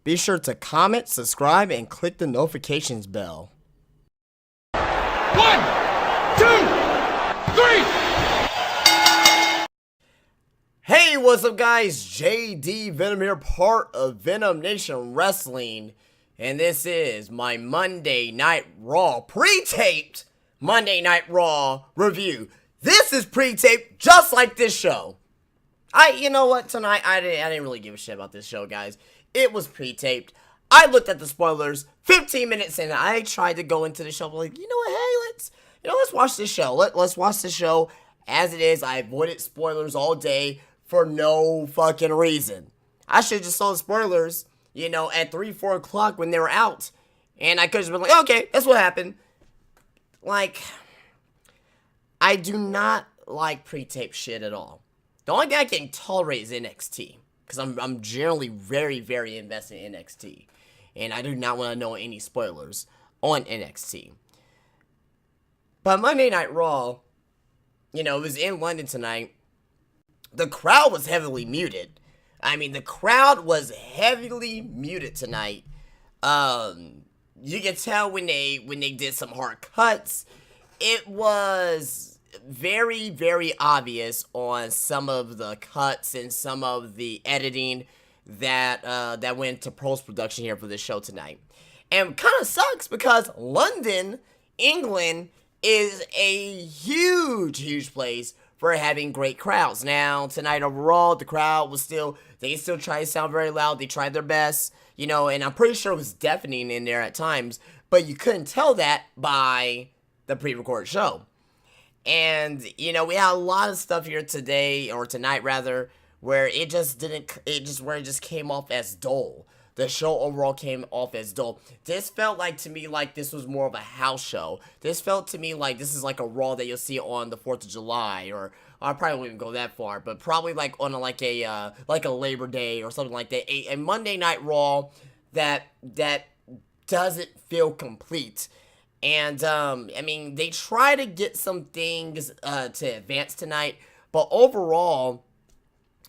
Be sure to comment, subscribe, and click the notifications bell. 1, 2, 3. Hey, what's up guys? JD Venom here, part of Venom Nation Wrestling, and this is my Monday Night Raw, pre-taped Monday Night Raw review. This is pre-taped just like this show. You know what, tonight I didn't really give a shit about this show, guys. It was pre-taped. I looked at the spoilers 15 minutes in, and I tried to go into the show like, you know what, hey, let's watch this show. Let's watch the show as it is. I avoided spoilers all day for no fucking reason. I should have just saw the spoilers, at 3, 4 o'clock when they were out. And I could have been like, okay, that's what happened. Like, I do not like pre-tape shit at all. The only thing I can tolerate is NXT. Because I'm generally very, very invested in NXT. And I do not want to know any spoilers on NXT. But Monday Night Raw, it was in London tonight. The crowd was heavily muted. I mean, the crowd was heavily muted tonight. You can tell when they did some hard cuts. It was very, very obvious on some of the cuts and some of the editing that went to post-production here for this show tonight. And kind of sucks because London, England, is a huge, huge place for having great crowds. Now, tonight overall, the crowd was they still try to sound very loud. They tried their best, and I'm pretty sure it was deafening in there at times, but you couldn't tell that by the pre-recorded show. And, we had a lot of stuff here today, or tonight rather, where it just came off as dull. The show overall came off as dull. This felt like, to me, like this was more of a house show. This felt to me like this is like a Raw that you'll see on the 4th of July, or I probably won't even go that far, but probably like on a Labor Day or something like that. A Monday Night Raw that doesn't feel complete. And, they try to get some things to advance tonight, but overall,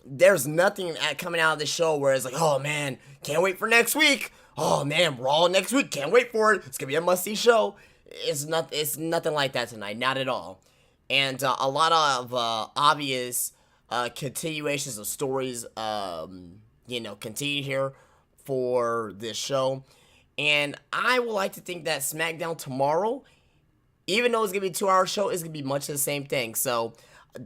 there's nothing coming out of the show where it's like, oh man, can't wait for next week. Oh man, Raw next week, can't wait for it. It's gonna be a must-see show. It's nothing like that tonight, not at all. And a lot of obvious continuations of stories, continue here for this show. And I would like to think that SmackDown tomorrow, even though it's gonna be a 2-hour show, it's gonna be much of the same thing. So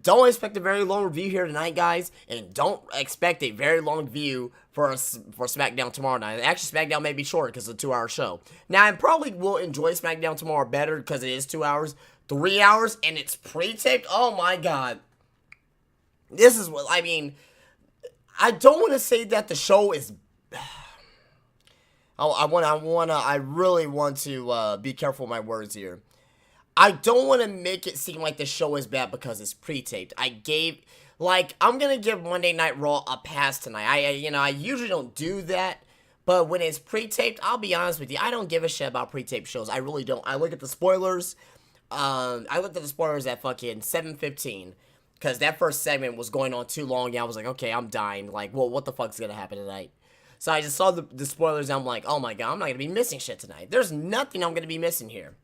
don't expect a very long review here tonight, guys, and don't expect a very long review for SmackDown tomorrow night. Actually, SmackDown may be short because it's a 2-hour show. Now, I probably will enjoy SmackDown tomorrow better because it is 2 hours, 3 hours, and it's pre-taped. Oh my god, this is what I mean. I don't want to say that the show is. I really want to be careful with my words here. I don't want to make it seem like the show is bad because it's pre-taped. I'm going to give Monday Night Raw a pass tonight. I usually don't do that, but when it's pre-taped, I'll be honest with you, I don't give a shit about pre-taped shows. I really don't. I look at the spoilers. I looked at the spoilers at fucking 7:15 because that first segment was going on too long, and I was like, okay, I'm dying. Like, well, what the fuck's going to happen tonight? So I just saw the spoilers, and I'm like, oh my god, I'm not going to be missing shit tonight. There's nothing I'm going to be missing here.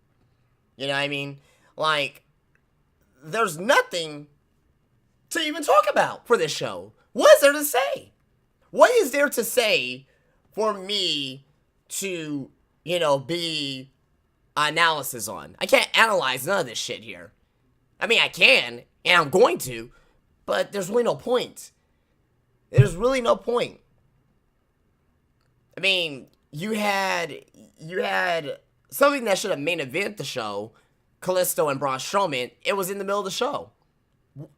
You know what I mean? Like, there's nothing to even talk about for this show. What is there to say? What is there to say for me to, be analysis on? I can't analyze none of this shit here. I mean, I can, and I'm going to, but there's really no point. There's really no point. I mean, you had something that should have main event the show, Kalisto and Braun Strowman, it was in the middle of the show.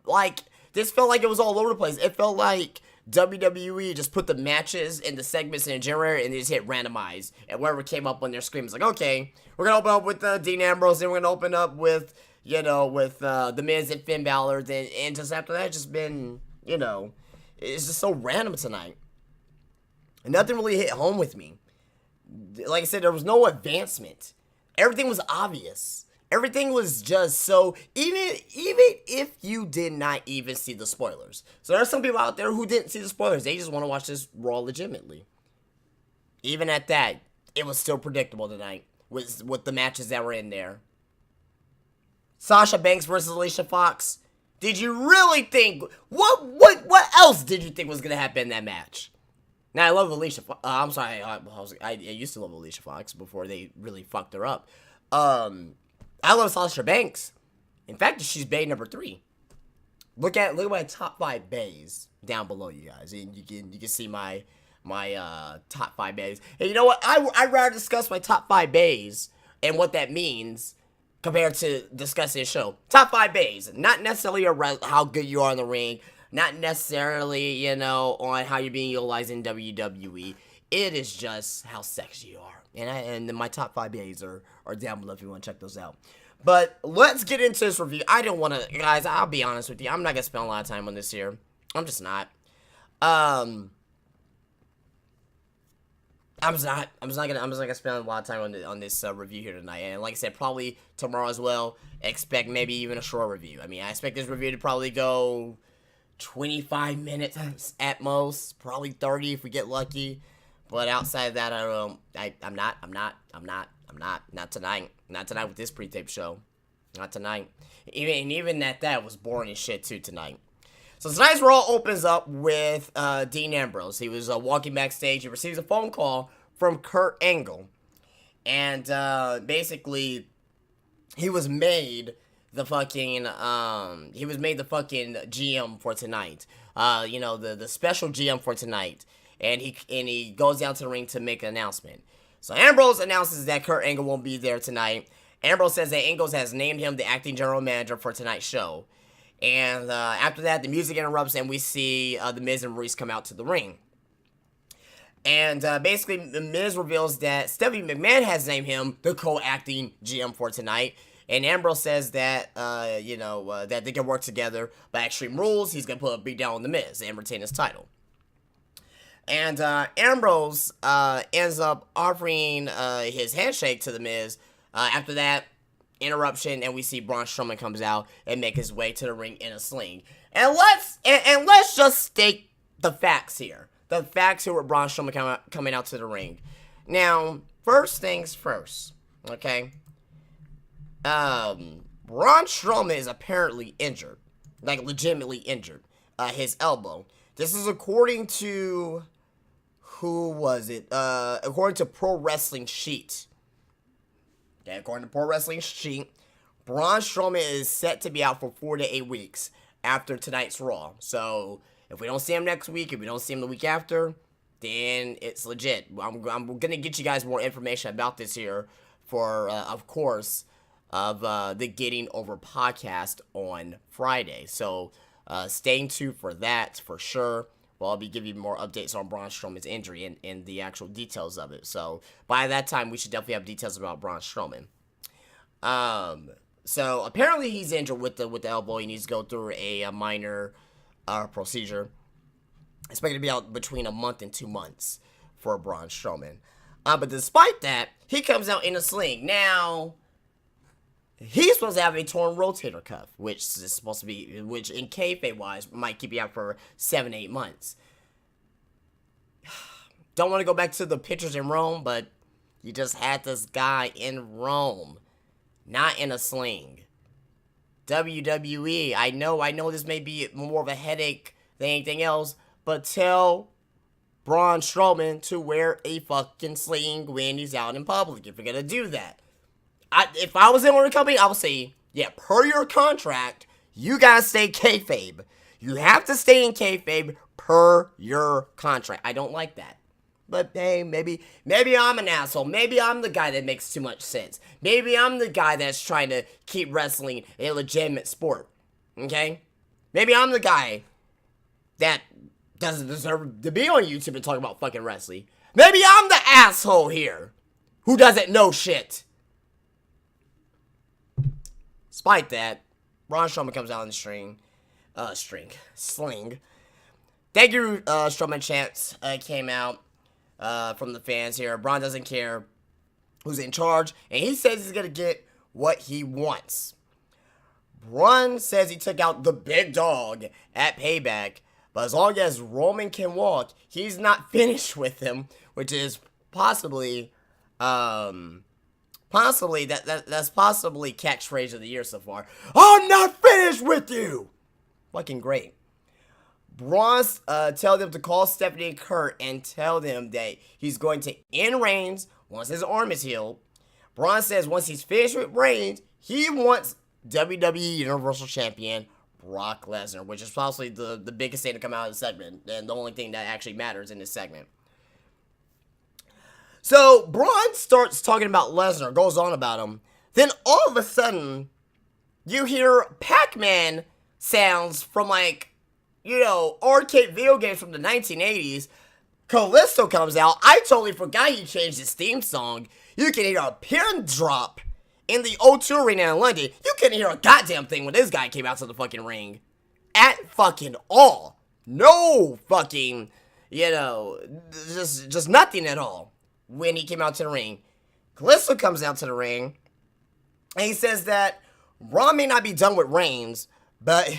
Like, this felt like it was all over the place. It felt like WWE just put the matches and the segments in a generator and they just hit randomize. And wherever came up on their screen, it's like, okay, we're going to open up with Dean Ambrose, and we're going to open up with, The Miz and Finn Balor. And just after that, it's just been, it's just so random tonight. And nothing really hit home with me. Like I said, there was no advancement. Everything was obvious. Everything was just so, even if you did not even see the spoilers. So there are some people out there who didn't see the spoilers. They just want to watch this Raw legitimately. Even at that, it was still predictable tonight with the matches that were in there. Sasha Banks versus Alicia Fox. Did you really think what else did you think was gonna happen in that match? Now I love Alicia. I'm sorry. I used to love Alicia Fox before they really fucked her up. I love Sasha Banks. In fact, she's bae number 3. Look at my top 5 baes down below, you guys, and you can see my top 5 baes. And you know what? I'd rather discuss my top 5 baes and what that means compared to discussing a show. Top 5 baes, not necessarily how good you are in the ring, not necessarily, on how you're being utilized in WWE. It is just how sexy you are. And my top 5 baes are down below if you want to check those out. But let's get into this review. I don't want to, guys, I'll be honest with you. I'm not going to spend a lot of time on this here. I'm just not. I'm just not gonna spend a lot of time on this review here tonight. And like I said, probably tomorrow as well. Expect maybe even a short review. I mean, I expect this review to probably go 25 minutes at most, probably 30 if we get lucky. But outside of that, I don't know. I'm not tonight. Not tonight with this pre-tape show. Not tonight. Even that was boring as shit too tonight. So tonight's Raw opens up with Dean Ambrose. He was walking backstage. He receives a phone call from Kurt Angle. And basically, he was made the fucking GM for tonight. The special GM for tonight. And he goes down to the ring to make an announcement. So Ambrose announces that Kurt Angle won't be there tonight. Ambrose says that Angle has named him the acting general manager for tonight's show. And after that, the music interrupts and we see The Miz and Maurice come out to the ring. And basically, The Miz reveals that Stephanie McMahon has named him the co-acting GM for tonight. And Ambrose says that, that they can work together by Extreme Rules. He's going to put a beat down on The Miz and retain his title. And Ambrose ends up offering his handshake to The Miz. After that, interruption, and we see Braun Strowman comes out and make his way to the ring in a sling. And let's just state the facts here. The facts here with Braun Strowman coming out to the ring. Now, first things first, okay? Braun Strowman is apparently injured. Like, legitimately injured. His elbow. This is according to... Who was it? According to Pro Wrestling Sheet. Okay, according to Pro Wrestling Sheet, Braun Strowman is set to be out for 4 to 8 weeks after tonight's Raw. So, if we don't see him next week, if we don't see him the week after, then it's legit. I'm going to get you guys more information about this here for, of course, of the Getting Over podcast on Friday. So, stay tuned for that for sure. Well, I'll be giving you more updates on Braun Strowman's injury and the actual details of it. So, by that time, we should definitely have details about Braun Strowman. So, apparently he's injured with the elbow. He needs to go through a minor procedure. Expected to be out between a month and 2 months for Braun Strowman. But despite that, he comes out in a sling. Now... He's supposed to have a torn rotator cuff, which is supposed to be, which in kayfabe-wise might keep you out for 7-8 months. Don't want to go back to the pictures in Rome, but you just had this guy in Rome, not in a sling. WWE, I know this may be more of a headache than anything else, but tell Braun Strowman to wear a fucking sling when he's out in public if you're gonna do that. If I was in the company, I would say, yeah, per your contract, you gotta stay kayfabe. You have to stay in kayfabe per your contract. I don't like that. But hey, maybe I'm an asshole. Maybe I'm the guy that makes too much sense. Maybe I'm the guy that's trying to keep wrestling a legitimate sport. Okay? Maybe I'm the guy that doesn't deserve to be on YouTube and talk about fucking wrestling. Maybe I'm the asshole here who doesn't know shit. Despite that, Braun Strowman comes out in the sling. Thank you, Strowman chants came out from the fans here. Braun doesn't care who's in charge, and he says he's gonna get what he wants. Braun says he took out the big dog at Payback, but as long as Roman can walk, he's not finished with him, which is possibly that's possibly catchphrase of the year so far. I'm not finished with you. Fucking great. Braun tell them to call Stephanie and Kurt and tell them that he's going to end Reigns once his arm is healed. Braun says once he's finished with Reigns, he wants WWE Universal Champion Brock Lesnar, which is possibly the biggest thing to come out of the segment and the only thing that actually matters in this segment. So Braun starts talking about Lesnar, goes on about him. Then all of a sudden, you hear Pac-Man sounds from like, you know, arcade video games from the 1980s. Callisto comes out. I totally forgot he changed his theme song. You can hear a pin drop in the O2 Arena in London. You couldn't hear a goddamn thing when this guy came out to the fucking ring. At fucking all. No fucking, you know, just nothing at all when he came out to the ring. Callisto comes out to the ring, and he says that Braun may not be done with Reigns, but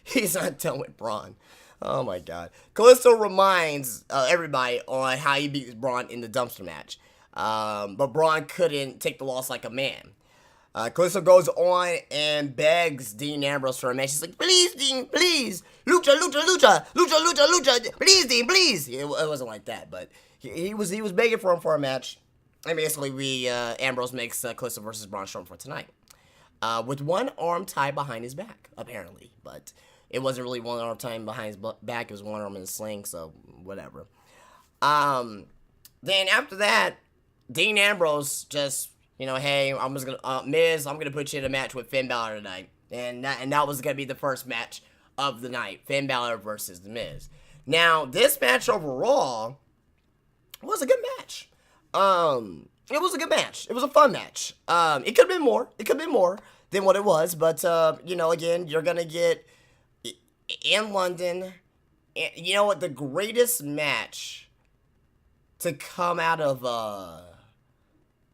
he's not done with Braun. Oh my god. Callisto reminds everybody on how he beat Braun in the dumpster match. But Braun couldn't take the loss like a man. Callisto goes on and begs Dean Ambrose for a match. He's like, please, Dean, please. Lucha, lucha, lucha. Lucha, lucha, lucha. Please, Dean, please. It wasn't like that, but he was begging for him for a match. And basically, Ambrose makes Callisto versus Braun Strowman for tonight. With one arm tied behind his back, apparently. But it wasn't really one arm tied behind his back. It was one arm in a sling, so whatever. Then after that, Dean Ambrose just, you know, hey, I'm just gonna, Miz, I'm gonna put you in a match with Finn Balor tonight. And that was gonna be the first match of the night. Finn Balor versus The Miz. Now, this match overall was a good match. It was a good match. It was a fun match. It could have been more. It could have been more than what it was. But, you know, again, you're going to get in London. And you know what? The greatest match to come out of a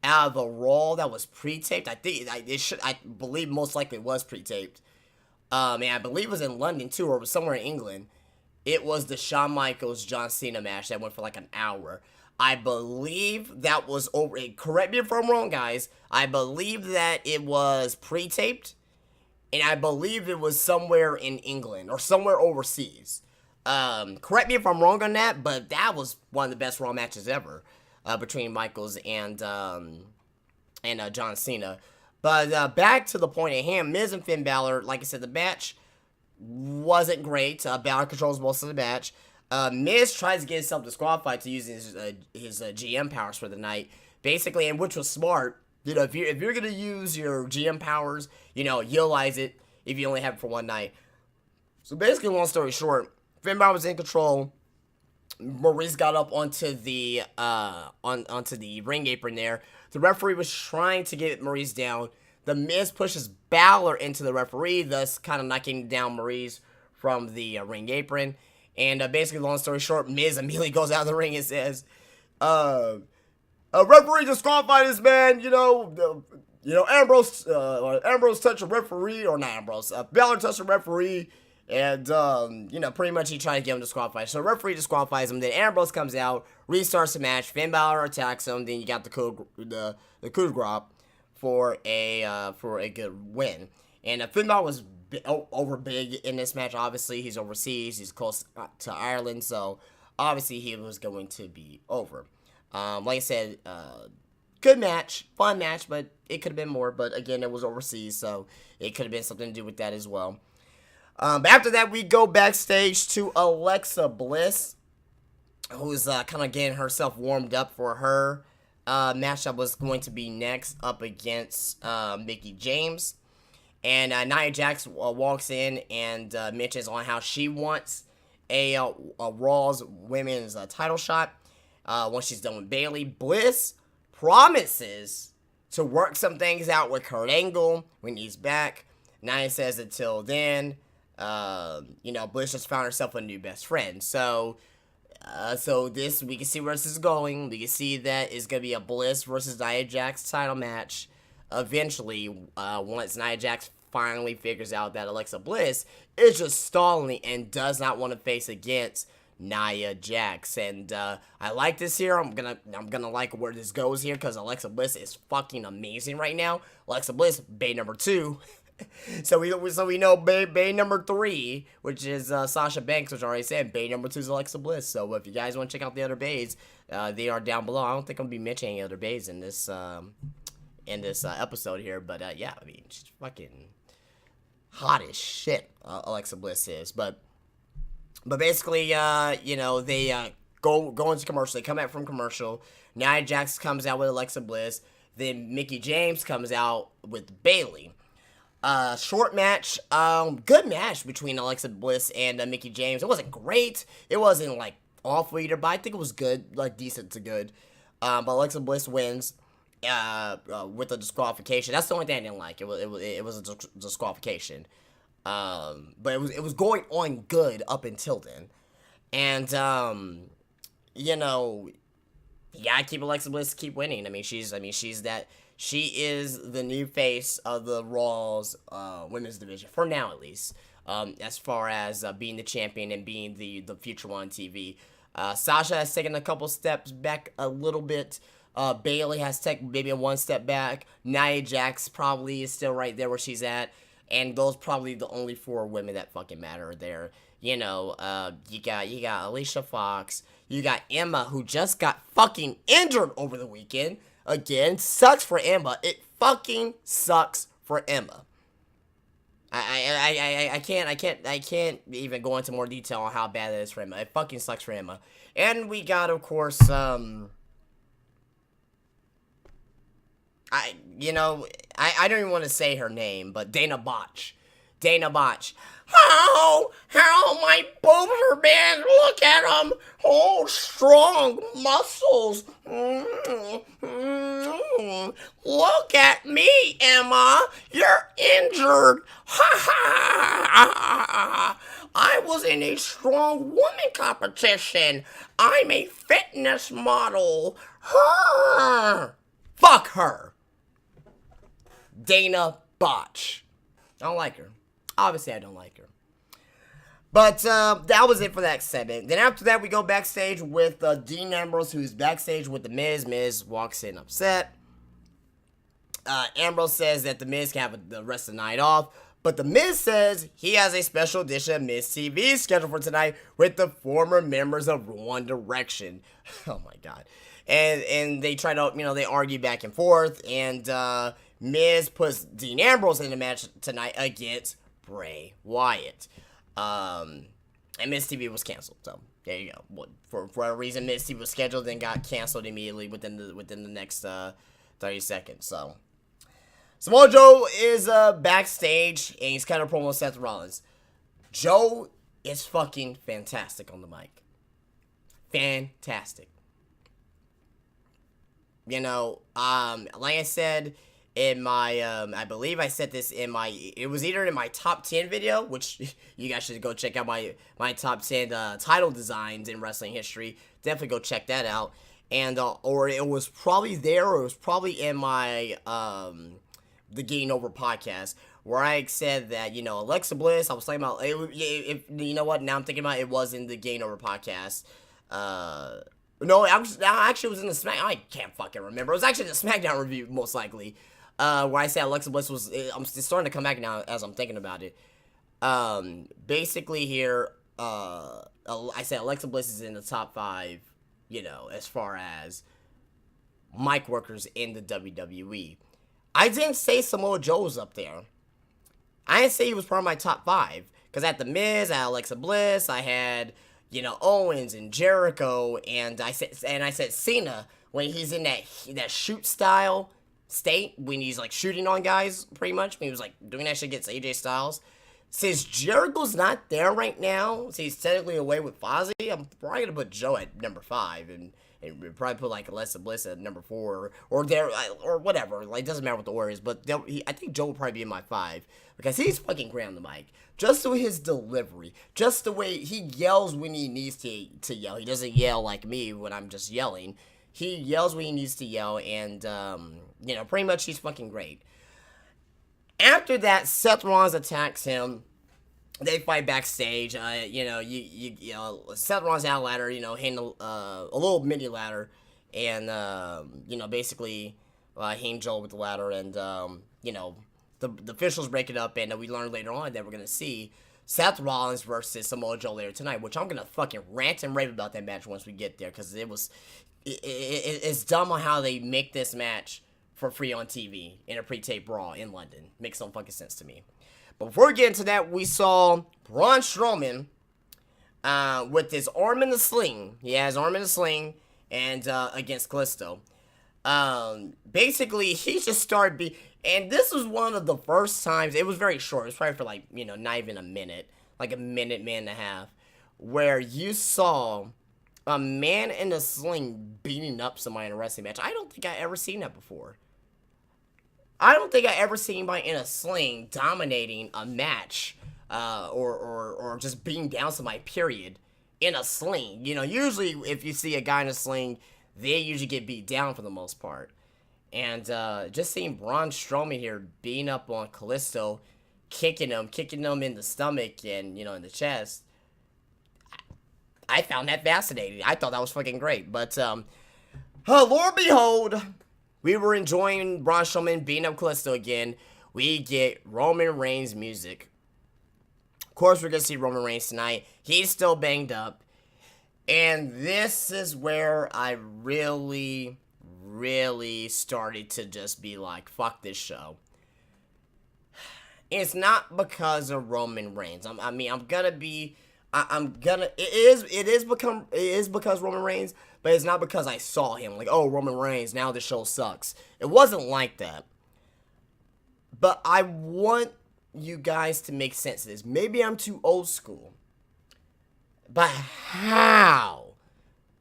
Raw that was pre-taped. I believe most likely it was pre-taped. And I believe it was in London, too, or it was somewhere in England. It was the Shawn Michaels John Cena match that went for like an hour. I believe that was over. Correct me if I'm wrong, guys. I believe that it was pre-taped, and I believe it was somewhere in England or somewhere overseas. Correct me if I'm wrong on that, but that was one of the best Raw matches ever between Michaels and John Cena. But back to the point at hand, Miz and Finn Balor. Like I said, the match wasn't great. Balor controls most of the match. Miz tries to get himself disqualified to use his GM powers for the night, basically, and which was smart. You know, if you're gonna use your GM powers, you know, utilize it if you only have it for one night. So basically, long story short, Finn Balor was in control. Maurice got up onto the onto the ring apron there. The referee was trying to get Maurice down. The Miz pushes Balor into the referee, thus kind of knocking down Maurice from the ring apron. And basically, long story short, Miz immediately goes out of the ring and says, "A referee disqualified this man. Ambrose touched a referee, or not Ambrose. Balor touched a referee, and pretty much he tried to get him disqualified. So the referee disqualifies him. Then Ambrose comes out, restarts the match. Finn Balor attacks him. Then you got the coup de grace for a good win. And Finn Balor was over big in this match. Obviously, he's overseas. He's close to Ireland, so obviously he was going to be over. Like I said, good match, fun match, but it could have been more. But again, it was overseas, so it could have been something to do with that as well. But after that, we go backstage to Alexa Bliss, who's kind of getting herself warmed up for her match that was going to be next up against Mickie James. And Nia Jax walks in and mentions on how she wants a Raw's women's title shot once she's done with Bayley. Bliss promises to work some things out with Kurt Angle when he's back. Nia says until then, Bliss just found herself a new best friend. So we can see where this is going. We can see that it's going to be a Bliss versus Nia Jax title match. Eventually, once Nia Jax finally figures out that Alexa Bliss is just stalling and does not want to face against Nia Jax. And I like this here. I'm gonna like where this goes here, because Alexa Bliss is fucking amazing right now. Alexa Bliss, Bay number 2. So we know Bay number 3, which is Sasha Banks, which I already said. Bay number 2 is Alexa Bliss. So if you guys want to check out the other bays, they are down below. I don't think I'm gonna be mentioning any other bays in this episode here, but yeah, I mean, she's fucking hot as shit. Alexa Bliss is, but basically, you know, they go into commercial. They come back from commercial. Nia Jax comes out with Alexa Bliss. Then Mickie James comes out with Bayley. Short match, good match between Alexa Bliss and Mickie James. It wasn't great. It wasn't like awful either, but I think it was good, like decent to good. But Alexa Bliss wins with a disqualification. That's the only thing I didn't like. It was a disqualification. But it was going on good up until then. And you know, yeah, I keep Alexa Bliss keep winning. I mean, she is the new face of the Raw's women's division for now, at least. As far as being the champion and being the future one on TV. Sasha has taken a couple steps back a little bit. Bayley has taken maybe one step back. Nia Jax probably is still right there where she's at. And those probably the only 4 women that fucking matter there. You know, you got Alicia Fox. You got Emma, who just got fucking injured over the weekend. Again, sucks for Emma. It fucking sucks for Emma. I can't even go into more detail on how bad it is for Emma. It fucking sucks for Emma. And we got, of course, I don't even want to say her name, but Dana Botch. How my boobs are big. Look at them. Oh, strong muscles. Look at me, Emma. You're injured. I was in a strong woman competition. I'm a fitness model. Fuck her. Dana Botch. I don't like her. Obviously, I don't like her. But that was it for that segment. Then after that, we go backstage with Dean Ambrose, who's backstage with The Miz. Miz walks in upset. Ambrose says that The Miz can have the rest of the night off. But The Miz says he has a special edition of Miz TV scheduled for tonight with the former members of One Direction. Oh, my God. And they try to, they argue back and forth. And Miz puts Dean Ambrose in the match tonight against Bray Wyatt. And Miz TV was canceled. So there you go. For a reason, Miz TV was scheduled and got canceled immediately within the next 30 seconds. So Samoa Joe is backstage and he's kind of promoting Seth Rollins. Joe is fucking fantastic on the mic. Fantastic. Like I said in my, I believe I said this in it was either in my top 10 video, which you guys should go check out my top 10 title designs in wrestling history. Definitely go check that out. And, or it was probably there, or it was probably in my, the Getting Over podcast, where I said that, Alexa Bliss, I was talking about, you know what, now I'm thinking about it was in the Getting Over podcast. No, actually it was in the I can't fucking remember. It was actually the SmackDown review, most likely. Where I said Alexa Bliss was, it's starting to come back now as I'm thinking about it. Basically here, I said Alexa Bliss is in the top 5, as far as mic workers in the WWE. I didn't say Samoa Joe was up there. I didn't say he was part of my top 5. Because at The Miz, I had Alexa Bliss, I had, Owens and Jericho, and I said Cena when he's in that shoot style state, when he's like shooting on guys, pretty much, when he was like doing that shit against AJ Styles. Since Jericho's not there right now, so he's technically away with Fozzy, I'm probably gonna put Joe at number 5, and probably put like Alexa Bliss at number 4, or there, or whatever. Like, it doesn't matter what the order is, but I think Joe will probably be in my 5 because he's fucking great on the mic. Just the way his delivery, just the way he yells when he needs to yell. He doesn't yell like me when I'm just yelling. He yells when he needs to yell, and pretty much he's fucking great. After that, Seth Rollins attacks him, They fight backstage. Seth Rollins out ladder. Handle a little mini ladder, and basically hang Joel with the ladder, and the officials break it up, and we learn later on that we're gonna see Seth Rollins versus Samoa Joe later tonight, which I'm gonna fucking rant and rave about that match once we get there, because it's dumb on how they make this match for free on TV in a pre-tape Brawl in London. Makes some fucking sense to me. But before we get into that, we saw Braun Strowman with his arm in the sling. He has arm in the sling, and against Callisto. Basically, he just started and this was one of the first times, it was very short, it was probably for not even a minute, like a minute and a half, where you saw a man in a sling beating up somebody in a wrestling match. I don't think I ever seen that before. I don't think I ever seen anybody in a sling dominating a match, or just beating down somebody, period, in a sling. Usually if you see a guy in a sling, they usually get beat down for the most part. And just seeing Braun Strowman here beating up on Callisto, kicking him in the stomach and, in the chest, I found that fascinating. I thought that was fucking great. But, Lord behold, we were enjoying Braun Strowman beating up Callisto again. We get Roman Reigns music. Of course, we're going to see Roman Reigns tonight. He's still banged up. And this is where I really started to just be like, fuck this show. It's not because of Roman Reigns. It is because Roman Reigns, but it's not because I saw him. Like, oh, Roman Reigns, now the show sucks. It wasn't like that. But I want you guys to make sense of this. Maybe I'm too old school. But how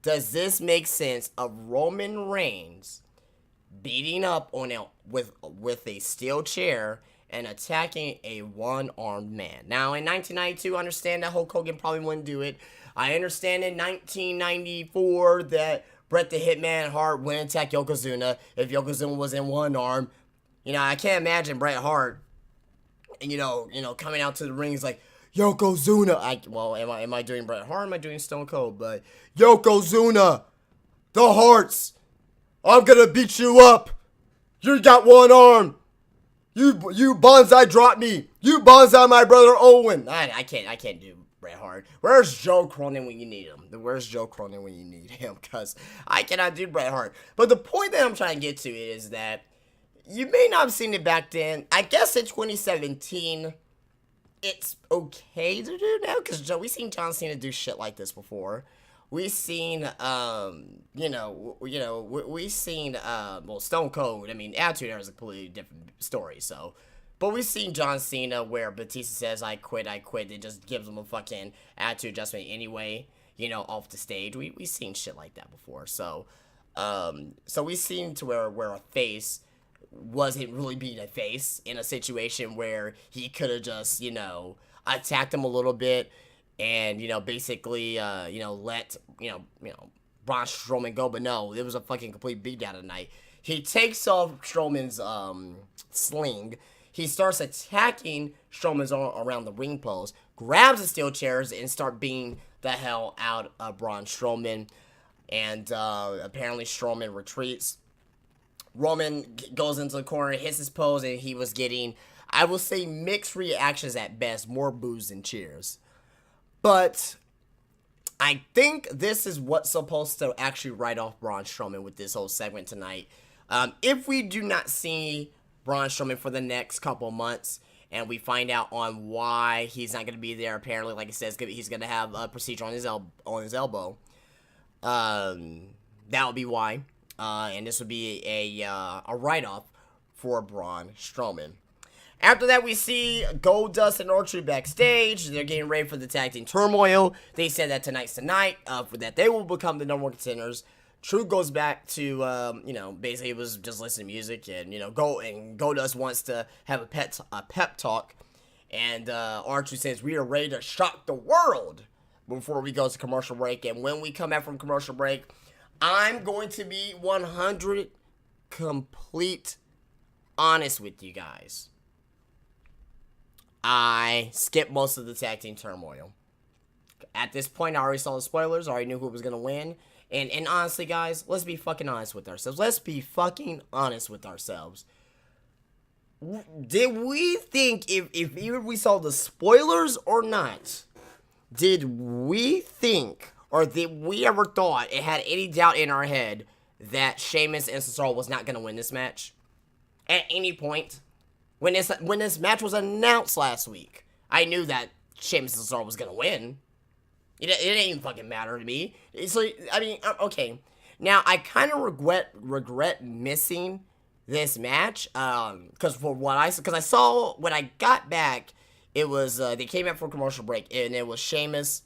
does this make sense of Roman Reigns beating up on with a steel chair and attacking a one-armed man? Now, in 1992, I understand that Hulk Hogan probably wouldn't do it. I understand in 1994 that Bret the Hitman Hart wouldn't attack Yokozuna if Yokozuna was in one arm. I can't imagine Bret Hart, coming out to the ring is like, Yokozuna. Am I doing Bret Hart? Am I doing Stone Cold? But Yokozuna, the Harts, I'm gonna beat you up. You got one arm. You bonsai drop me. You bonsai my brother Owen. I can't do Bret Hart. Where's Joe Cronin when you need him? Where's Joe Cronin when you need him? Because I cannot do Bret Hart. But the point that I'm trying to get to is that you may not have seen it back then. I guess in 2017. It's okay to do now, because we've seen John Cena do shit like this before. We've seen, we've seen, Stone Cold. Attitude Era is a completely different story, so. But we've seen John Cena where Batista says, I quit, and just gives him a fucking attitude adjustment anyway, off the stage. We've seen shit like that before, so we've seen to where a face wasn't really being a face in a situation where he could have just, attacked him a little bit and, basically, let, Braun Strowman go. But no, it was a fucking complete beatdown tonight. He takes off Strowman's, sling. He starts attacking Strowman's arm around the ring post, grabs the steel chairs and start beating the hell out of Braun Strowman. And, apparently Strowman retreats. Roman goes into the corner, hits his pose, and he was getting, I will say, mixed reactions at best, more boos than cheers. But I think this is what's supposed to actually write off Braun Strowman with this whole segment tonight. If we do not see Braun Strowman for the next couple months, and we find out on why he's not going to be there, apparently, like it says, he's going to have a procedure on his elbow. That would be why. And this would be a write-off for Braun Strowman. After that, we see Goldust and R-Truth backstage. They're getting ready for the tag team Turmoil. They said that tonight's the night for that they will become the number one contenders. Truth goes back to, basically he was just listening to music, and, Goldust wants to have a pep talk. And R-Truth says, we are ready to shock the world before we go to commercial break. And when we come back from commercial break, I'm going to be 100 complete honest with you guys. I skipped most of the tag team turmoil. At this point, I already saw the spoilers. I already knew who was going to win. And honestly, guys, let's be fucking honest with ourselves. Let's be fucking honest with ourselves. Did we think, if even we saw the spoilers or not, did we think, or did we ever thought it had any doubt in our head that Sheamus and Cesaro was not going to win this match? At any point? When this match was announced last week, I knew that Sheamus and Cesaro was going to win. It didn't even fucking matter to me. So, I mean, okay. Now, I kind of regret missing this match, because I saw, when I got back, it was, they came out for a commercial break, and it was Sheamus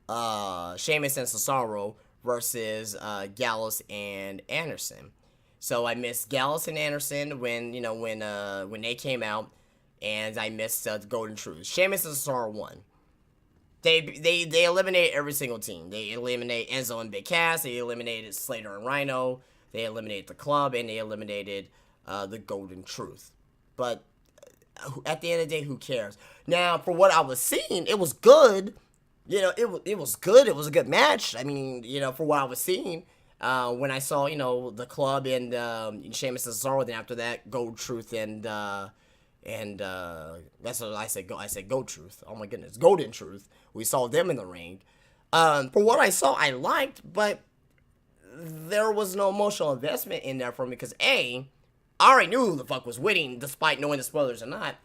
and Cesaro versus, Gallows and Anderson. So I missed Gallows and Anderson when they came out, and I missed the Golden Truth. Sheamus and Cesaro won. They eliminated every single team. They eliminated Enzo and Big Cass. They eliminated Slater and Rhino. They eliminated the Club, and they eliminated the Golden Truth. But at the end of the day, who cares? Now, for what I was seeing, it was good. You know, it was good. It was a good match. I mean, you know, for what I was seeing, when I saw, you know, the Club and Sheamus and Cesaro, then after that, Gold Truth and that's what I said. I said Gold Truth. Oh my goodness, Golden Truth. We saw them in the ring. For what I saw, I liked, but there was no emotional investment in there for me because A, I already knew who the fuck was winning, despite knowing the spoilers or not,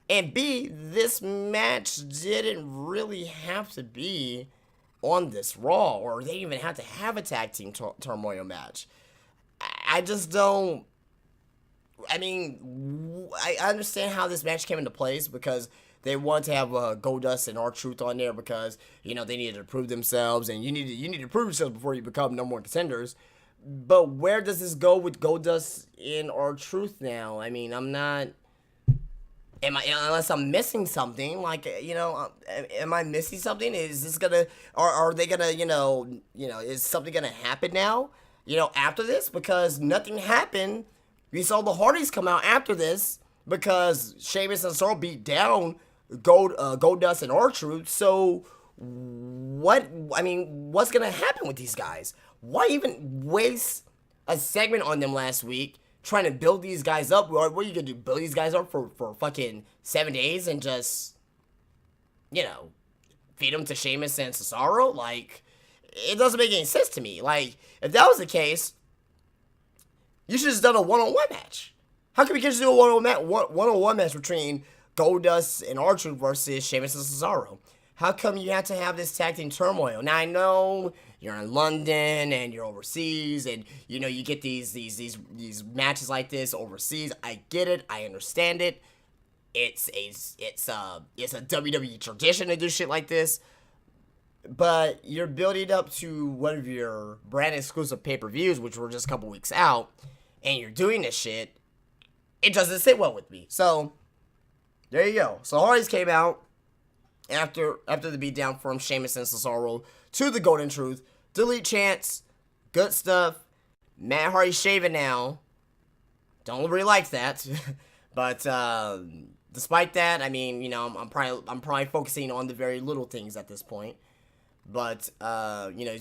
and B, this match didn't really have to be on this Raw, or they didn't even have to have a tag team turmoil match. I just don't. I mean, I understand how this match came into place because they wanted to have Goldust and R-Truth on there because, you know, they needed to prove themselves, and you need to prove yourselves before you become number one contenders. But where does this go with Goldust and R-Truth now? I mean, unless I'm missing something, like, you know, am I missing something? Is this gonna, or are they gonna, you know, is something gonna happen now, you know, after this? Because nothing happened. We saw the Hardys come out after this because Sheamus and Cesaro beat down Goldust and R-Truth. So what's gonna happen with these guys? Why even waste a segment on them last week trying to build these guys up? What are you gonna do? Build these guys up for fucking 7 days and just, you know, feed them to Sheamus and Cesaro? Like, it doesn't make any sense to me. Like, if that was the case, you should have just done a one-on-one match. How come you can't just do a one-on-one match between Goldust and R-Truth versus Sheamus and Cesaro? How come you have to have this tag team turmoil? Now, I know you're in London and you're overseas, and you know you get these matches like this overseas. I get it. I understand it. It's a WWE tradition to do shit like this. But you're building up to one of your brand exclusive pay-per-views, which were just a couple weeks out, and you're doing this shit. It doesn't sit well with me. So there you go. So Hardys came out after the beatdown from Sheamus and Cesaro to the Golden Truth. Delete chants, good stuff. Matt Hardy's shaving now. Don't really like that, but despite that, I mean, you know, I'm probably focusing on the very little things at this point. But you know,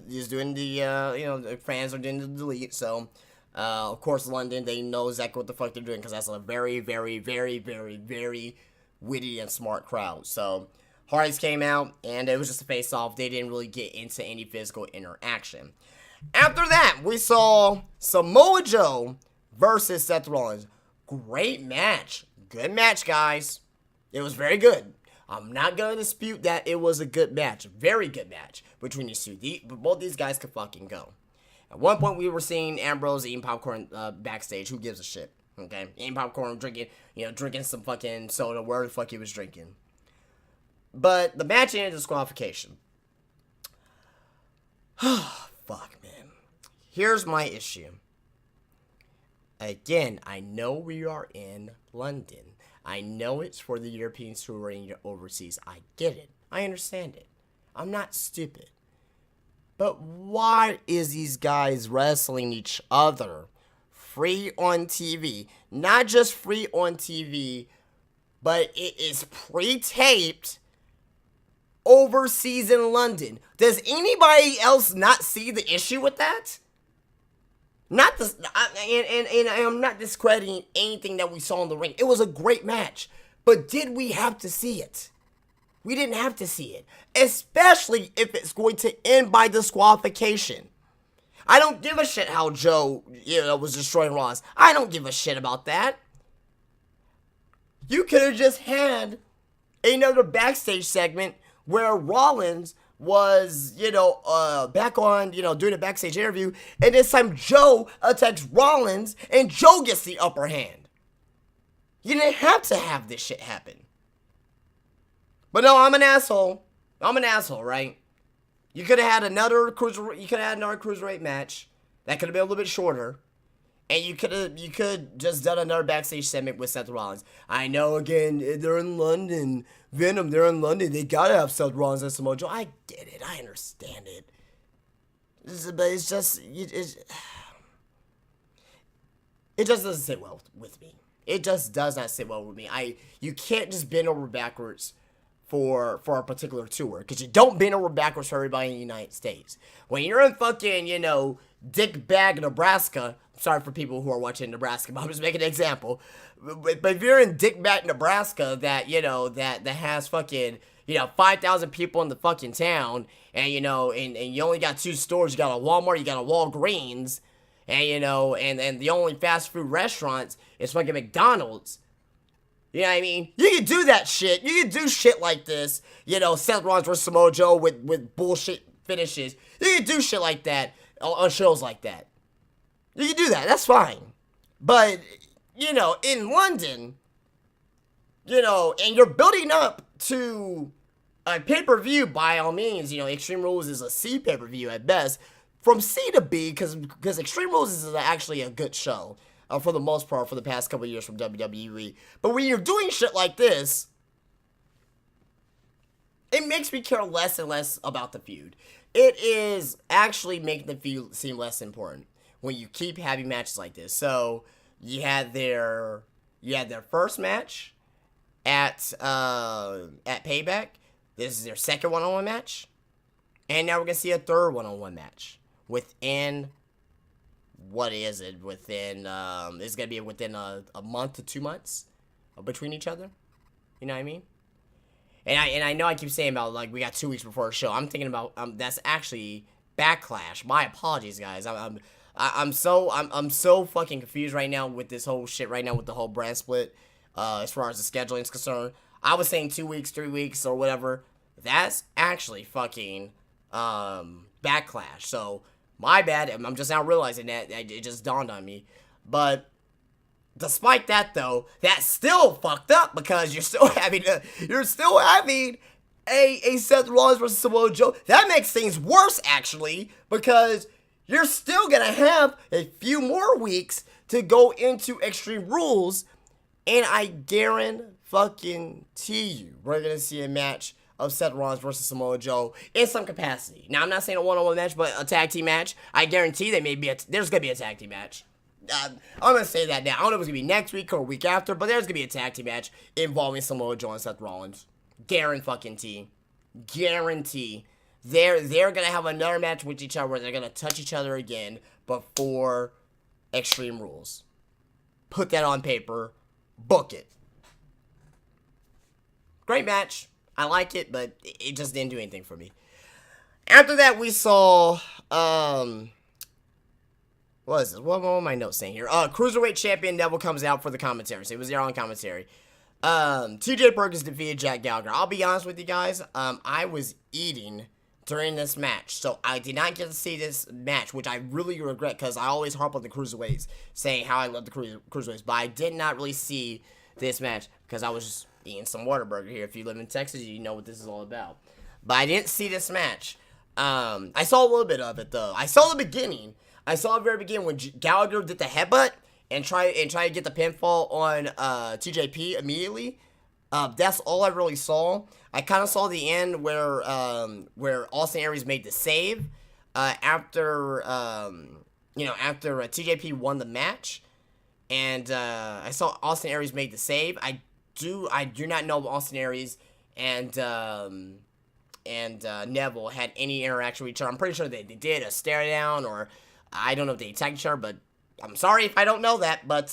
he's doing the you know, the fans are doing the delete. So of course, London, they know exactly what the fuck they're doing because that's a very, very, very, very, very witty and smart crowd. So Hardys came out, and it was just a face-off. They didn't really get into any physical interaction. After that, we saw Samoa Joe versus Seth Rollins. Great match. Good match, guys. It was very good. I'm not going to dispute that it was a good match. Very good match between these two. Both these guys could fucking go. At one point, we were seeing Ambrose eating popcorn backstage. Who gives a shit? Okay? Eating popcorn, drinking some fucking soda, where the fuck he was drinking. But the match ended in disqualification. Fuck, man. Here's my issue. Again, I know we are in London. I know it's for the Europeans who are in overseas. I get it. I understand it. I'm not stupid. But why is these guys wrestling each other free on TV? Not just free on TV, but it is pre-taped overseas in London. Does anybody else not see the issue with that? Not this, and I'm not discrediting anything that we saw in the ring. It was a great match, but did we have to see it? We didn't have to see it, especially if it's going to end by disqualification. I don't give a shit how Joe, was destroying Rollins. I don't give a shit about that. You could have just had another backstage segment where Rollins was, back on, doing a backstage interview, and this time Joe attacks Rollins, and Joe gets the upper hand. You didn't have to have this shit happen. But no, I'm an asshole. I'm an asshole, right? You could have had another cruiserweight match that could have been a little bit shorter, and you could just done another backstage segment with Seth Rollins. I know, again, they're in London. Venom, they're in London. They gotta have Seth Rollins and Samoa Joe. I get it. I understand it. But it's just, it just doesn't sit well with me. It just does not sit well with me. You can't just bend over backwards for a particular tour, because you don't bend over backwards for everybody in the United States. When you're in fucking, Dick Bag, Nebraska, sorry for people who are watching Nebraska, but I'm just making an example. But if you're in Dick Bag, Nebraska, that has fucking, 5,000 people in the fucking town, and, and you only got 2 stores, you got a Walmart, you got a Walgreens, and, and the only fast food restaurants is fucking McDonald's. You know what I mean? You can do that shit. You can do shit like this. Seth Rollins versus Samoa Joe with bullshit finishes. You can do shit like that on shows like that. You can do that. That's fine. But, in London, and you're building up to a pay-per-view by all means. Extreme Rules is a C pay-per-view at best. From C to B, because Extreme Rules is actually a good show. For the most part, for the past couple of years from WWE. But when you're doing shit like this, it makes me care less and less about the feud. It is actually making the feud seem less important when you keep having matches like this. So you had their first match at Payback. This is their second one-on-one match, and now we're gonna see a third one-on-one match within. What is it? It's going to be within a month to 2 months between each other. You know what I mean? And I know I keep saying about, we got 2 weeks before a show. I'm thinking about, that's actually Backlash. My apologies, guys. I'm so fucking confused right now with this whole shit right now with the whole brand split, as far as the scheduling is concerned. I was saying 2 weeks, 3 weeks, or whatever. That's actually fucking, Backlash. So, my bad, I'm just now realizing that. It just dawned on me. But despite that, though, that's still fucked up, because you're still having a Seth Rollins versus Samoa Joe. That makes things worse, actually, because you're still gonna have a few more weeks to go into Extreme Rules, and I guarantee you, we're gonna see a match of Seth Rollins versus Samoa Joe in some capacity. Now, I'm not saying a one-on-one match, but a tag team match. I guarantee there's going to be a tag team match. I'm going to say that now. I don't know if it's going to be next week or a week after, but there's going to be a tag team match involving Samoa Joe and Seth Rollins. Guarantee. They're going to have another match with each other where they're going to touch each other again before Extreme Rules. Put that on paper. Book it. Great match. I like it, but it just didn't do anything for me. After that, we saw, what is this? What are my notes saying here? Cruiserweight Champion Neville comes out for the commentary. So he was there on commentary. TJ Perkins defeated Jack Gallagher. I'll be honest with you guys. I was eating during this match, so I did not get to see this match, which I really regret, because I always harp on the Cruiserweights, saying how I love the Cruiserweights, but I did not really see this match, because I was just eating some Whataburger here. If you live in Texas, you know what this is all about. But I didn't see this match. I saw a little bit of it, though. I saw the beginning. I saw the very beginning when Gallagher did the headbutt and try to get the pinfall on TJP immediately. That's all I really saw. I kind of saw the end where Austin Aries made the save after TJP won the match, and I saw Austin Aries made the save. I do not know if Austin Aries and Neville had any interaction with each other. I'm pretty sure they did a stare down, or I don't know if they attacked each other, but I'm sorry if I don't know that. But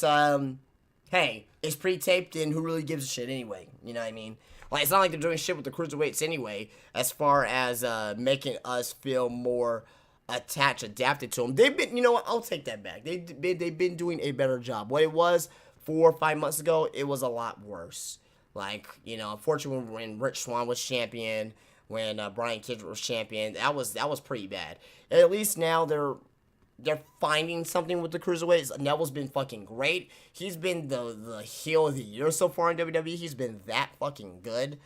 hey, it's pre-taped, and who really gives a shit anyway? You know what I mean? Like, it's not like they're doing shit with the cruiserweights anyway, as far as making us feel more attached, adapted to them. They've been, you know what? I'll take that back. They've been doing a better job. What it was 4 or 5 months ago, it was a lot worse. Like, you know, unfortunately, when Rich Swann was champion, when Brian Kendrick was champion, that was pretty bad. And at least now they're finding something with the cruiserweights. Neville's been fucking great. He's been the heel of the year so far in WWE. He's been that fucking good,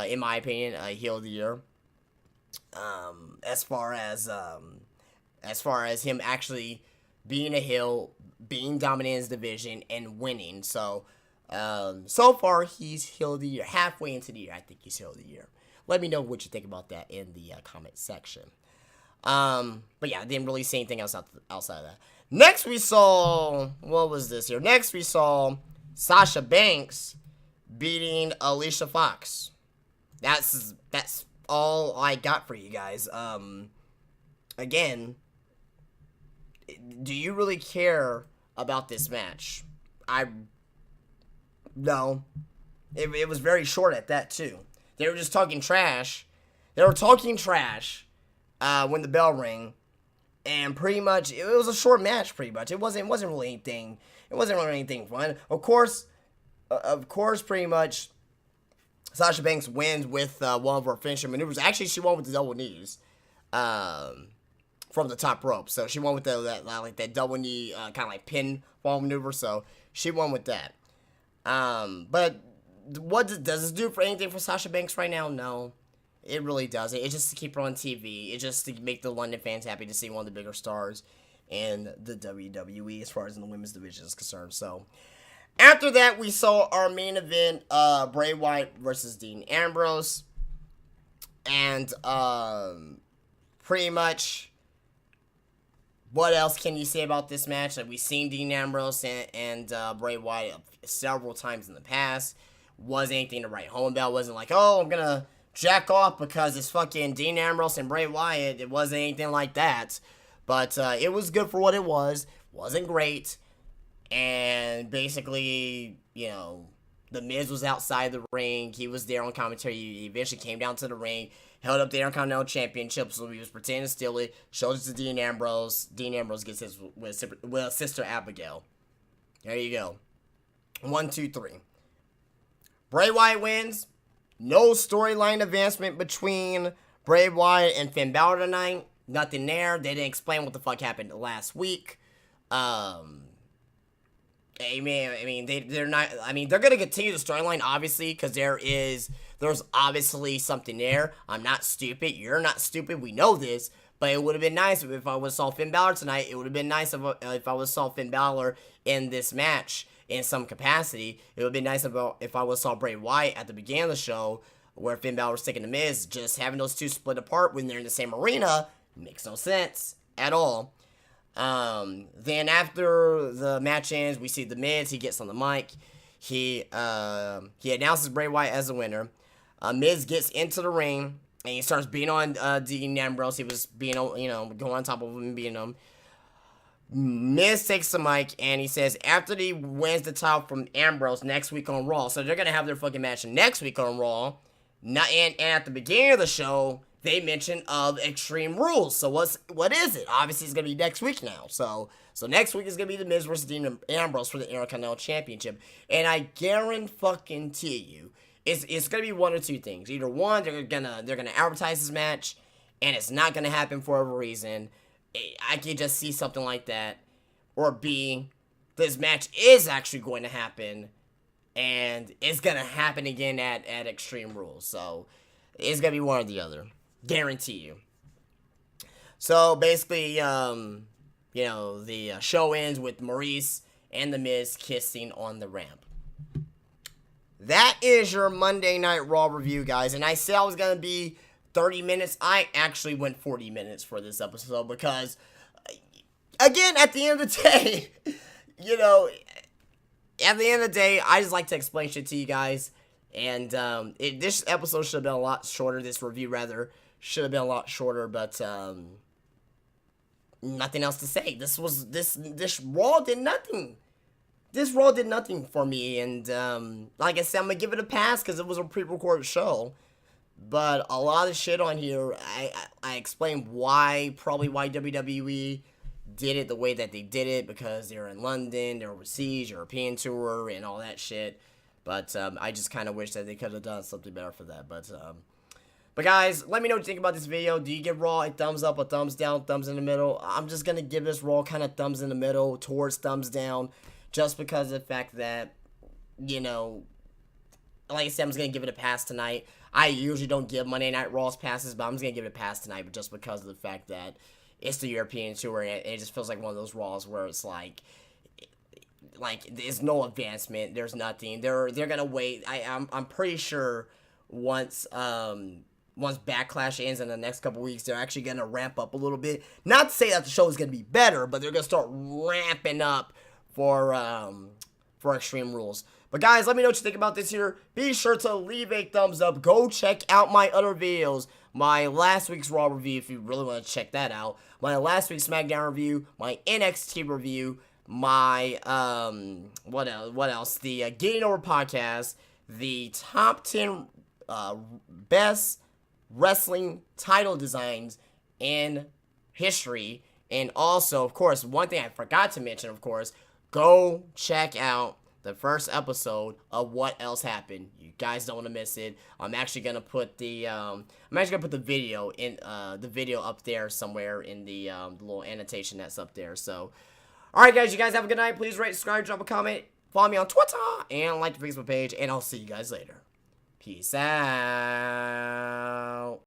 in my opinion, heel of the year. As far as him actually being a heel, being dominant in his division, and winning. So far he's heel of the year. Halfway into the year, I think he's heel of the year. Let me know what you think about that in the comment section. But yeah, I didn't really see anything else outside of that. Next we saw, what was this here? Next we saw Sasha Banks beating Alicia Fox. That's all I got for you guys. Again, do you really care about this match? No. It was very short at that too. They were just talking trash. They were talking trash when the bell rang, and pretty much it was a short match. Pretty much, it wasn't really anything. It wasn't really anything fun. Of course, pretty much, Sasha Banks wins with one of her finishing maneuvers. Actually, she won with the double knees from the top rope. So she won with that double knee kind of like pin fall maneuver. So she won with that. But what does this do for anything for Sasha Banks right now? No. It really doesn't. It's just to keep her on TV. It's just to make the London fans happy to see one of the bigger stars in the WWE as far as in the women's division is concerned. So, after that, we saw our main event, Bray Wyatt versus Dean Ambrose. And, pretty much, what else can you say about this match? Like, we've seen Dean Ambrose and Bray Wyatt several times in the past. Wasn't anything to write home about. Wasn't like, oh, I'm gonna jack off because it's fucking Dean Ambrose and Bray Wyatt. It wasn't anything like that. But it was good for what it was. Wasn't great. And basically, you know, The Miz was outside the ring. He was there on commentary. He eventually came down to the ring, held up the Intercontinental Championship, so he was pretending to steal it. Showed it to Dean Ambrose. Dean Ambrose gets his with Sister Abigail. There you go. 1, 2, 3. Bray Wyatt wins. No storyline advancement between Bray Wyatt and Finn Balor tonight. Nothing there. They didn't explain what the fuck happened last week. I mean, they're not. I mean, they're gonna continue the storyline, obviously, because there's obviously something there. I'm not stupid. You're not stupid. We know this. But it would have been nice if I would have saw Finn Balor tonight. It would have been nice if I would have saw Finn Balor in this match in some capacity. It would have been nice if I would have saw Bray Wyatt at the beginning of the show, where Finn Balor was taking the Miz. Just having those two split apart when they're in the same arena makes no sense at all. Then after the match ends, we see the Miz. He gets on the mic. He announces Bray Wyatt as the winner. Miz gets into the ring and he starts beating on Dean Ambrose. He was being, going on top of him and beating him. Miz takes the mic and he says after he wins the title from Ambrose next week on Raw, so they're gonna have their fucking match next week on Raw. And at the beginning of the show, they mention of Extreme Rules. So what is it? Obviously, it's gonna be next week now. So next week is gonna be the Miz versus Dean Ambrose for the Intercontinental Championship. And I guarantee you, it's gonna be one or two things. Either one, they're gonna advertise this match, and it's not gonna happen for whatever reason. I could just see something like that. Or B, this match is actually going to happen, and it's gonna happen again at Extreme Rules. So it's gonna be one or the other. Guarantee you. So basically, the show ends with Maurice and The Miz kissing on the ramp. That is your Monday Night Raw review, guys. And I said I was going to be 30 minutes. I actually went 40 minutes for this episode because, again, at the end of the day, at the end of the day, I just like to explain shit to you guys. And this episode should have been a lot shorter. This review, rather, should have been a lot shorter. But nothing else to say. This Raw did nothing. This Raw did nothing for me. And like I said, I'm going to give it a pass because it was a pre-recorded show. But a lot of shit on here, I explained probably why WWE did it the way that they did it, because they're in London, they're overseas, European tour, and all that shit. But I just kind of wish that they could have done something better for that. But guys, let me know what you think about this video. Do you give Raw a thumbs up, a thumbs down, thumbs in the middle? I'm just going to give this Raw kind of thumbs in the middle towards thumbs down, just because of the fact that, you know, like I said, I'm just going to give it a pass tonight. I usually don't give Monday Night Raws passes, but I'm just going to give it a pass tonight, but just because of the fact that it's the European tour, and it just feels like one of those Raws where it's like there's no advancement, there's nothing. They're gonna wait. I'm pretty sure once Backlash ends in the next couple weeks, they're actually gonna ramp up a little bit. Not to say that the show is gonna be better, but they're gonna start ramping up for Extreme Rules. But guys, let me know what you think about this here. Be sure to leave a thumbs up. Go check out my other videos. My last week's Raw review, if you really want to check that out. My last week's SmackDown review. My NXT review. My, what else? The Getting Over podcast. The top 10 best wrestling title designs in history. And also, of course, one thing I forgot to mention, of course, go check out the first episode of What Else Happened. You guys don't want to miss it. I'm actually gonna put the video in the video up there somewhere in the little annotation that's up there. So, all right, guys, you guys have a good night. Please rate, subscribe, drop a comment, follow me on Twitter, and like the Facebook page. And I'll see you guys later. Peace out.